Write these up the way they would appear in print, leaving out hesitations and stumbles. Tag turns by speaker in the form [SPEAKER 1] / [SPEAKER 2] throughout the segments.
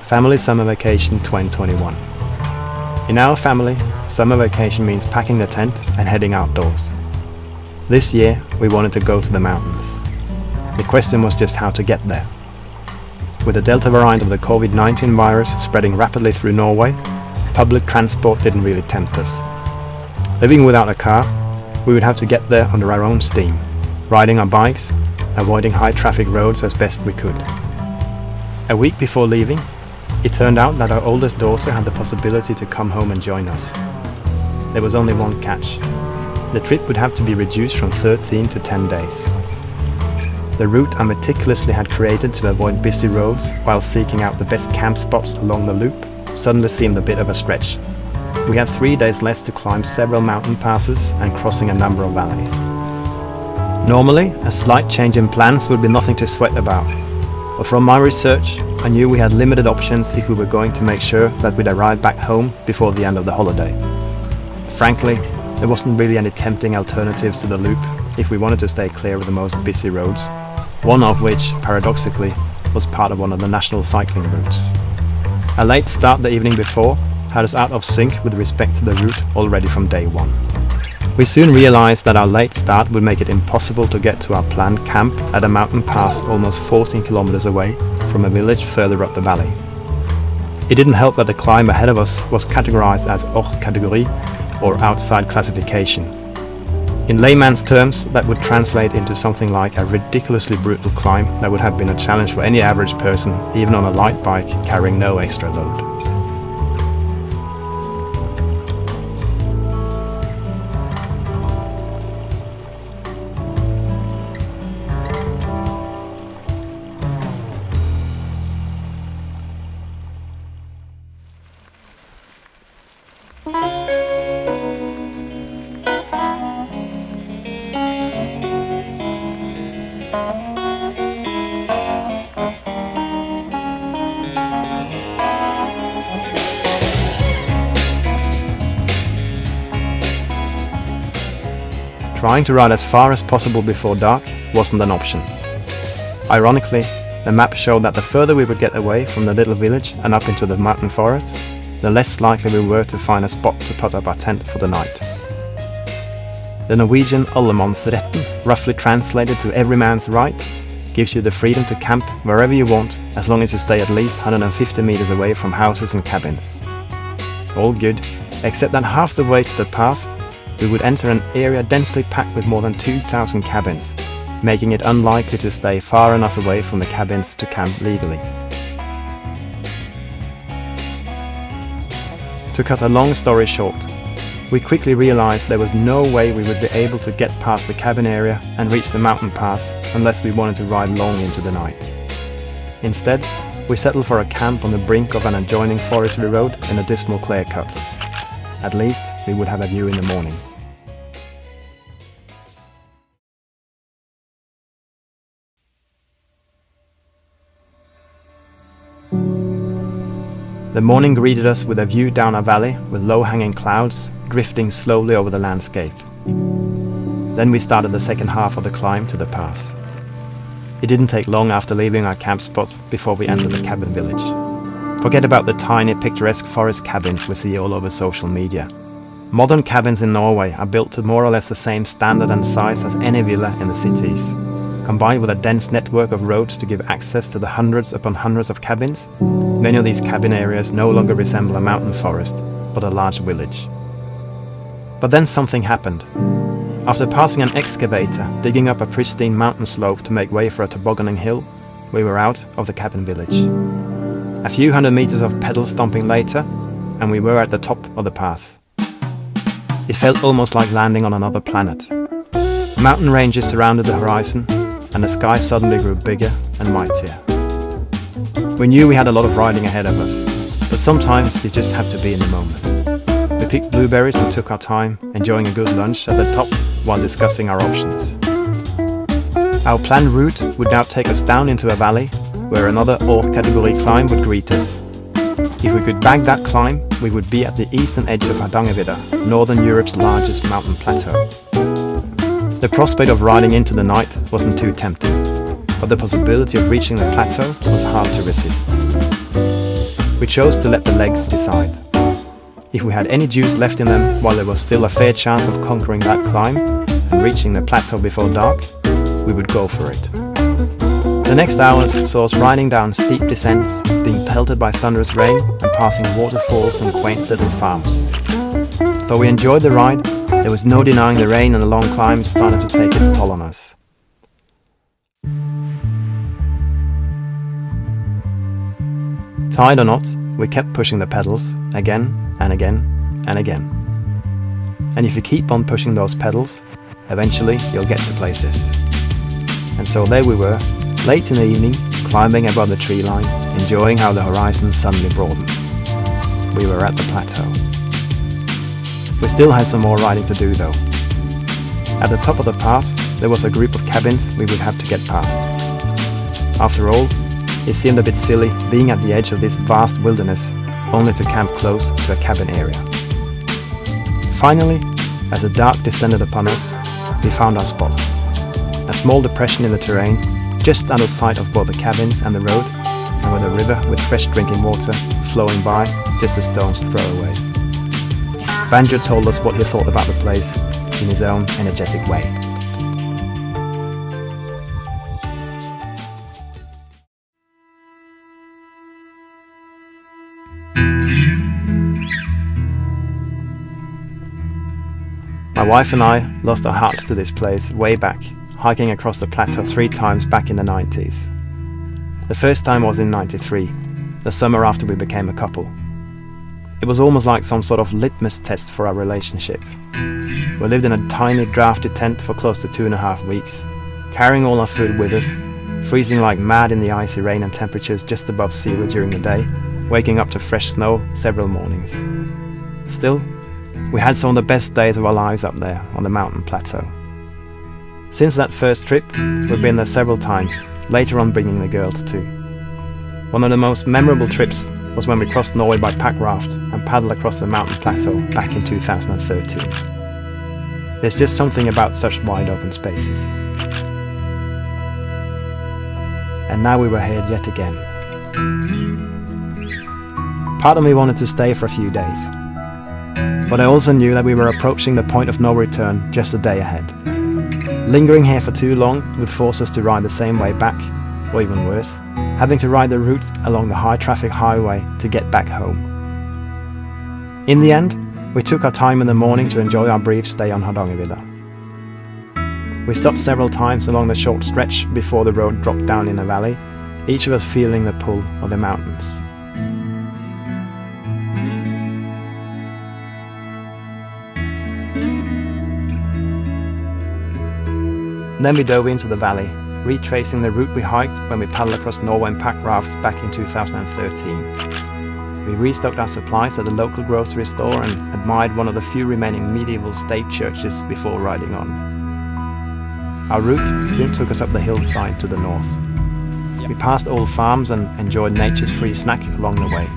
[SPEAKER 1] Family Summer Vacation 2021. In our family, summer vacation means packing the tent and heading outdoors. This year, we wanted to go to the mountains. The question was just how to get there. With the Delta variant of the COVID-19 virus spreading rapidly through Norway, public transport didn't really tempt us. Living without a car, we would have to get there under our own steam, riding our bikes, avoiding high traffic roads as best we could. A week before leaving, it turned out that our oldest daughter had the possibility to come home and join us. There was only one catch. The trip would have to be reduced from 13 to 10 days. The route I meticulously had created to avoid busy roads while seeking out the best camp spots along the loop suddenly seemed a bit of a stretch. We had 3 days less to climb several mountain passes and crossing a number of valleys. Normally, a slight change in plans would be nothing to sweat about, but from my research, I knew we had limited options if we were going to make sure that we'd arrive back home before the end of the holiday. Frankly, there wasn't really any tempting alternatives to the loop if we wanted to stay clear of the most busy roads, one of which, paradoxically, was part of one of the national cycling routes. A late start the evening before had us out of sync with respect to the route already from day one. We soon realized that our late start would make it impossible to get to our planned camp at a mountain pass almost 14 kilometers away from a village further up the valley. It didn't help that the climb ahead of us was categorized as hors catégorie, or outside classification. In layman's terms, that would translate into something like a ridiculously brutal climb that would have been a challenge for any average person, even on a light bike carrying no extra load. Trying to ride as far as possible before dark wasn't an option. Ironically, the map showed that the further we would get away from the little village and up into the mountain forests, the less likely we were to find a spot to put up our tent for the night. The Norwegian allemannsretten, roughly translated to every man's right, gives you the freedom to camp wherever you want as long as you stay at least 150 meters away from houses and cabins. All good, except that half the way to the pass we would enter an area densely packed with more than 2,000 cabins, making it unlikely to stay far enough away from the cabins to camp legally. To cut a long story short, we quickly realized there was no way we would be able to get past the cabin area and reach the mountain pass unless we wanted to ride long into the night. Instead, we settled for a camp on the brink of an adjoining forestry road in a dismal clear cut. At least we would have a view in the morning. The morning greeted us with a view down a valley with low-hanging clouds drifting slowly over the landscape. Then we started the second half of the climb to the pass. It didn't take long after leaving our camp spot before we entered the cabin village. Forget about the tiny picturesque forest cabins we see all over social media. Modern cabins in Norway are built to more or less the same standard and size as any villa in the cities. Combined with a dense network of roads to give access to the hundreds upon hundreds of cabins, many of these cabin areas no longer resemble a mountain forest, but a large village. But then something happened. After passing an excavator digging up a pristine mountain slope to make way for a tobogganing hill, we were out of the cabin village. A few hundred meters of pedal stomping later, and we were at the top of the pass. It felt almost like landing on another planet. Mountain ranges surrounded the horizon, and the sky suddenly grew bigger and mightier. We knew we had a lot of riding ahead of us, but sometimes you just have to be in the moment. We picked blueberries and took our time, enjoying a good lunch at the top while discussing our options. Our planned route would now take us down into a valley where another hors catégorie climb would greet us. If we could bag that climb, we would be at the eastern edge of Hardangervidda, Northern Europe's largest mountain plateau. The prospect of riding into the night wasn't too tempting, but the possibility of reaching the plateau was hard to resist. we chose to let the legs decide. If we had any juice left in them while there was still a fair chance of conquering that climb and reaching the plateau before dark, we would go for it. The next hours saw us riding down steep descents, being pelted by thunderous rain and passing waterfalls and quaint little farms. Though we enjoyed the ride, there was no denying the rain and the long climbs started to take its toll on us. Tired or not, we kept pushing the pedals again and again and again. And if you keep on pushing those pedals, eventually you'll get to places. And so there we were, late in the evening, climbing above the tree line, enjoying how the horizon suddenly broadened. We were at the plateau. We still had some more riding to do though. At the top of the pass, there was a group of cabins we would have to get past. After all, it seemed a bit silly being at the edge of this vast wilderness only to camp close to a cabin area. Finally, as the dark descended upon us, we found our spot. A small depression in the terrain, just out of sight of both the cabins and the road, and with a river with fresh drinking water flowing by just a stone's throw away. Banjo told us what he thought about the place in his own energetic way. My wife and I lost our hearts to this place way back, hiking across the plateau 3 times back in the 90s. The first time was in '93, the summer after we became a couple. It was almost like some sort of litmus test for our relationship. We lived in a tiny drafty tent for close to 2.5 weeks, carrying all our food with us, freezing like mad in the icy rain and temperatures just above 0 during the day, waking up to fresh snow several mornings. Still, we had some of the best days of our lives up there on the mountain plateau. Since that first trip, we've been there several times, later on bringing the girls too. One of the most memorable trips was when we crossed Norway by pack raft and paddled across the mountain plateau back in 2013. There's just something about such wide open spaces. And now we were here yet again. Part of me wanted to stay for a few days, but I also knew that we were approaching the point of no return just a day ahead. Lingering here for too long would force us to ride the same way back, or even worse, having to ride the route along the high-traffic highway to get back home. In the end, we took our time in the morning to enjoy our brief stay on Hardangervidda. We stopped several times along the short stretch before the road dropped down in a valley, each of us feeling the pull of the mountains. Then we dove into the valley, retracing the route we hiked when we paddled across Norway in pack rafts back in 2013. We restocked our supplies at the local grocery store and admired one of the few remaining medieval state churches before riding on. Our route soon took us up the hillside to the north. We passed old farms and enjoyed nature's free snack along the way.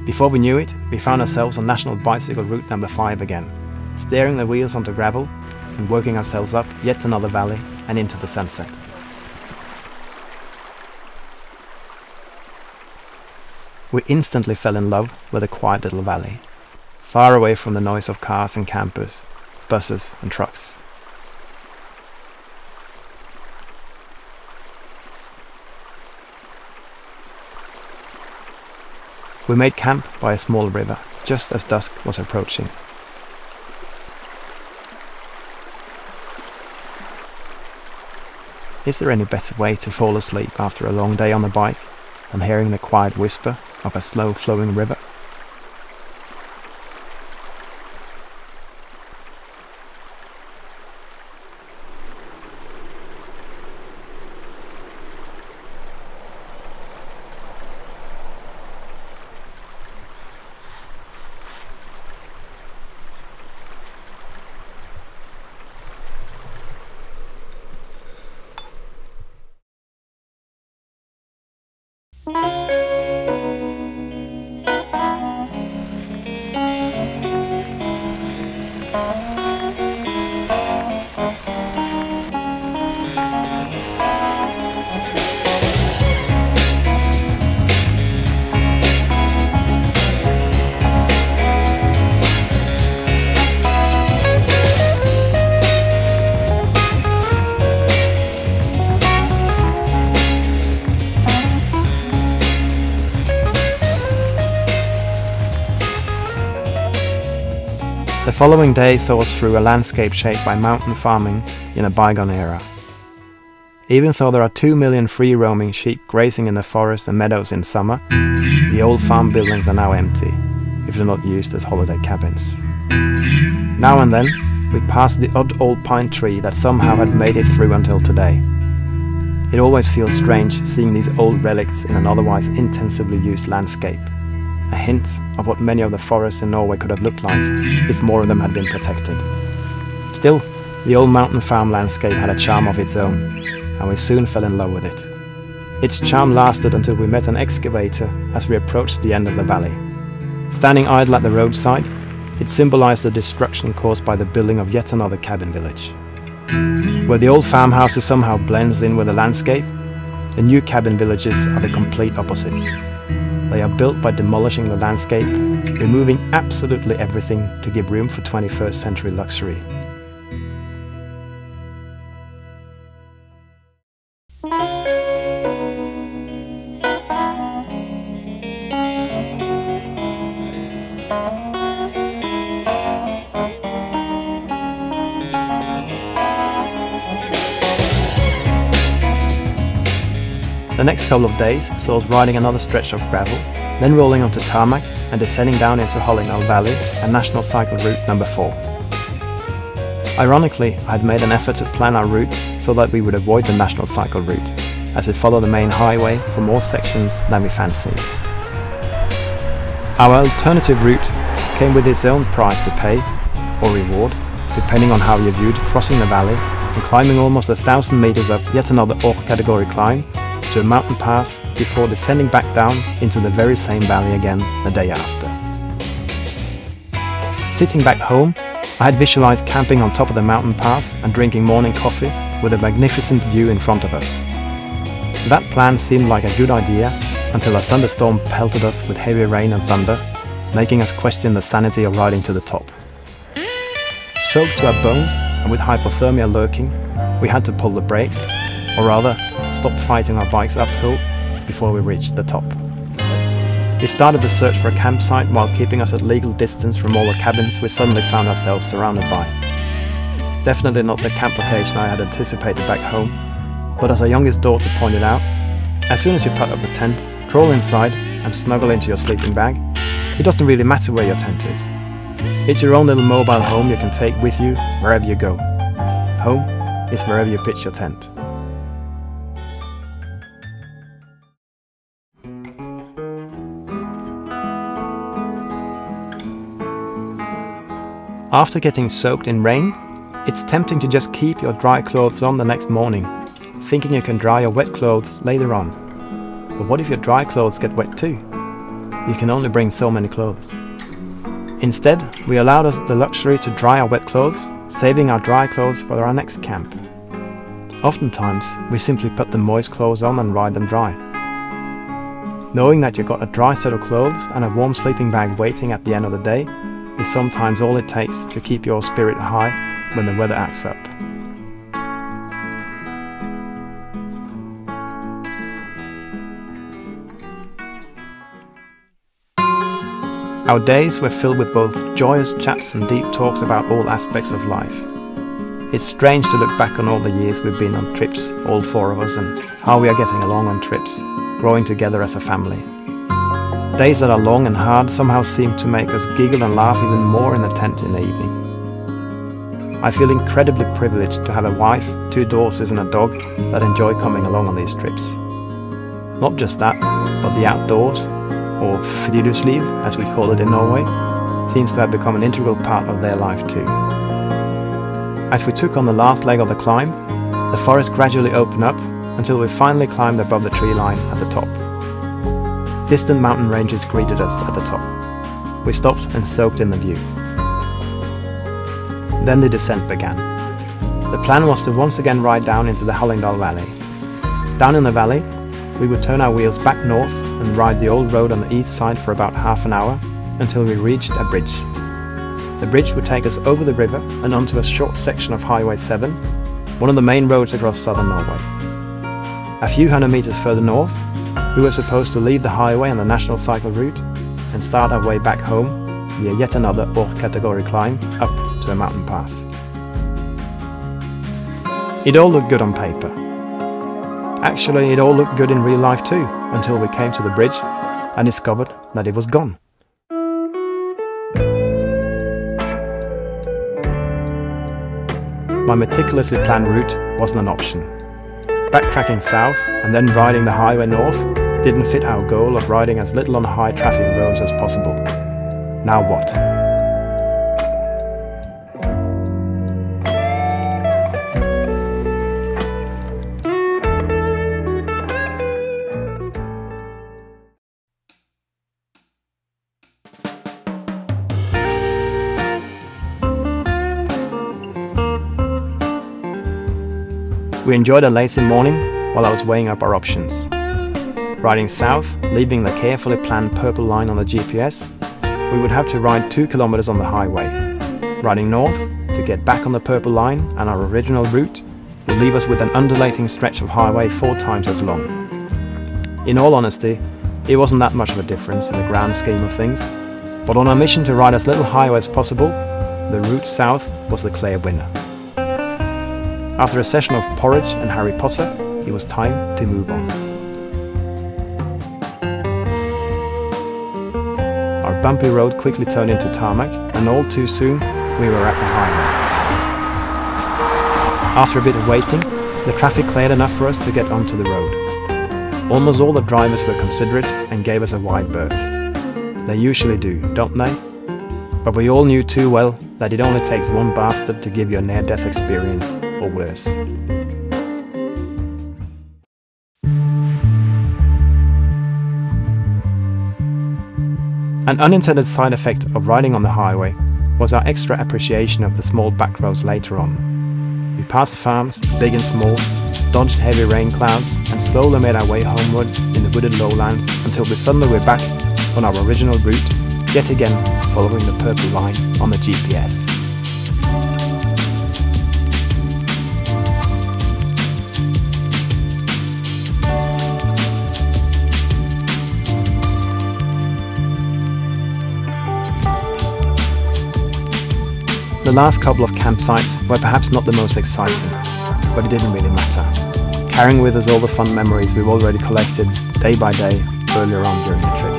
[SPEAKER 1] Before we knew it, we found ourselves on National Bicycle Route number 5 again, steering the wheels onto gravel and working ourselves up yet another valley and into the sunset. We instantly fell in love with a quiet little valley, far away from the noise of cars and campers, buses and trucks. We made camp by a small river, just as dusk was approaching. Is there any better way to fall asleep after a long day on the bike than hearing the quiet whisper of a slow-flowing river? The following day saw us through a landscape shaped by mountain farming in a bygone era. Even though there are 2 million free-roaming sheep grazing in the forests and meadows in summer, the old farm buildings are now empty, if they're not used as holiday cabins. Now and then, we pass the odd old pine tree that somehow had made it through until today. It always feels strange seeing these old relics in an otherwise intensively used landscape. A hint of what many of the forests in Norway could have looked like if more of them had been protected. Still, the old mountain farm landscape had a charm of its own, and we soon fell in love with it. Its charm lasted until we met an excavator as we approached the end of the valley. Standing idle at the roadside, it symbolized the destruction caused by the building of yet another cabin village. Where the old farmhouses somehow blends in with the landscape, the new cabin villages are the complete opposite. They are built by demolishing the landscape, removing absolutely everything to give room for 21st century luxury. The next couple of days saw us riding another stretch of gravel, then rolling onto tarmac and descending down into Hollingnell Valley and National Cycle Route number 4. Ironically, I had made an effort to plan our route so that we would avoid the National Cycle Route, as it followed the main highway for more sections than we fancied. Our alternative route came with its own price to pay, or reward, depending on how you viewed crossing the valley and climbing almost 1,000 meters up yet another category climb to a mountain pass before descending back down into the very same valley again the day after. Sitting back home, I had visualized camping on top of the mountain pass and drinking morning coffee with a magnificent view in front of us. That plan seemed like a good idea until a thunderstorm pelted us with heavy rain and thunder, making us question the sanity of riding to the top. Soaked to our bones and with hypothermia lurking, we had to pull the brakes, or rather, stop fighting our bikes uphill before we reached the top. We started the search for a campsite while keeping us at legal distance from all the cabins we suddenly found ourselves surrounded by. Definitely not the camp location I had anticipated back home, but as our youngest daughter pointed out, as soon as you put up the tent, crawl inside and snuggle into your sleeping bag, it doesn't really matter where your tent is. It's your own little mobile home you can take with you wherever you go. Home is wherever you pitch your tent. After getting soaked in rain, it's tempting to just keep your dry clothes on the next morning, thinking you can dry your wet clothes later on. But what if your dry clothes get wet too? You can only bring so many clothes. Instead, we allowed us the luxury to dry our wet clothes, saving our dry clothes for our next camp. Oftentimes, we simply put the moist clothes on and ride them dry. Knowing that you've got a dry set of clothes and a warm sleeping bag waiting at the end of the day is sometimes all it takes to keep your spirit high when the weather acts up. Our days were filled with both joyous chats and deep talks about all aspects of life. It's strange to look back on all the years we've been on trips, all 4 of us, and how we are getting along on trips, growing together as a family. Days that are long and hard somehow seem to make us giggle and laugh even more in the tent in the evening. I feel incredibly privileged to have a wife, 2 daughters and a dog that enjoy coming along on these trips. Not just that, but the outdoors, or friluftsliv as we call it in Norway, seems to have become an integral part of their life too. As we took on the last leg of the climb, the forest gradually opened up until we finally climbed above the tree line at the top. Distant mountain ranges greeted us at the top. We stopped and soaked in the view. Then the descent began. The plan was to once again ride down into the Hallingdal Valley. Down in the valley, we would turn our wheels back north and ride the old road on the east side for about half an hour until we reached a bridge. The bridge would take us over the river and onto a short section of Highway 7, one of the main roads across southern Norway. A few hundred meters further north, we were supposed to leave the highway and the national cycle route and start our way back home via yet another category climb up to a mountain pass. It all looked good on paper. Actually, it all looked good in real life too, until we came to the bridge and discovered that it was gone. My meticulously planned route wasn't an option. Backtracking south and then riding the highway north didn't fit our goal of riding as little on high traffic roads as possible. Now what? We enjoyed a lazy morning while I was weighing up our options. Riding south, leaving the carefully planned purple line on the GPS, we would have to ride 2 kilometers on the highway. Riding north, to get back on the purple line and our original route, would leave us with an undulating stretch of highway 4 times as long. In all honesty, it wasn't that much of a difference in the grand scheme of things, but on our mission to ride as little highway as possible, the route south was the clear winner. After a session of porridge and Harry Potter, it was time to move on. Our bumpy road quickly turned into tarmac, and all too soon we were at the highway. After a bit of waiting, the traffic cleared enough for us to get onto the road. Almost all the drivers were considerate and gave us a wide berth. They usually do, don't they? But we all knew too well that it only takes one bastard to give you a near-death experience, or worse. An unintended side effect of riding on the highway was our extra appreciation of the small back roads later on. We passed farms, big and small, dodged heavy rain clouds, and slowly made our way homeward in the wooded lowlands until we suddenly were back on our original route, yet again following the purple line on the GPS. The last couple of campsites were perhaps not the most exciting, but it didn't really matter, carrying with us all the fun memories we've already collected day by day earlier on during the trip.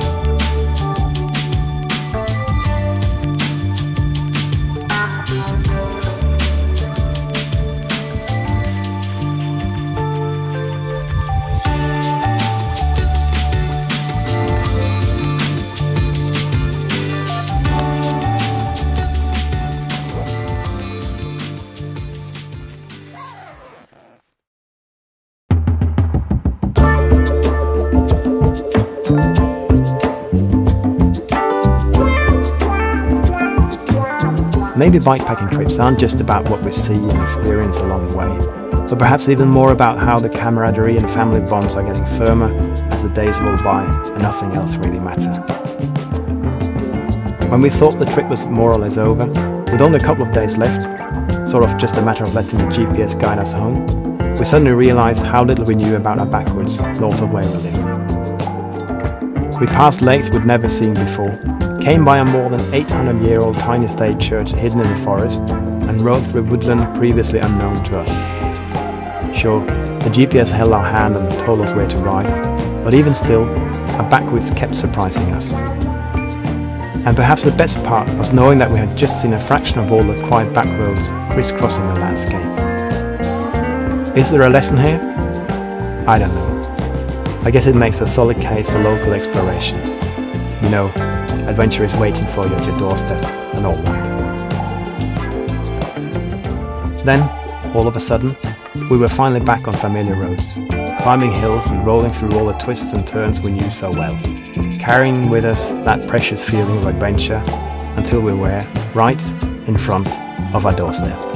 [SPEAKER 1] Maybe bikepacking trips aren't just about what we see and experience along the way, but perhaps even more about how the camaraderie and family bonds are getting firmer as the days roll by and nothing else really matters. When we thought the trip was more or less over, with only a couple of days left, sort of just a matter of letting the GPS guide us home, we suddenly realised how little we knew about our backwoods north of where we live. We passed lakes we'd never seen before, came by a more than 800-year-old tiny state church hidden in the forest, and rode through woodland previously unknown to us. Sure, the GPS held our hand and told us where to ride, but even still, our backwoods kept surprising us. And perhaps the best part was knowing that we had just seen a fraction of all the quiet back roads crisscrossing the landscape. Is there a lesson here? I don't know. I guess it makes a solid case for local exploration. You know, adventure is waiting for you at your doorstep and all that. Then, all of a sudden, we were finally back on familiar roads, climbing hills and rolling through all the twists and turns we knew so well, carrying with us that precious feeling of adventure until we were right in front of our doorstep.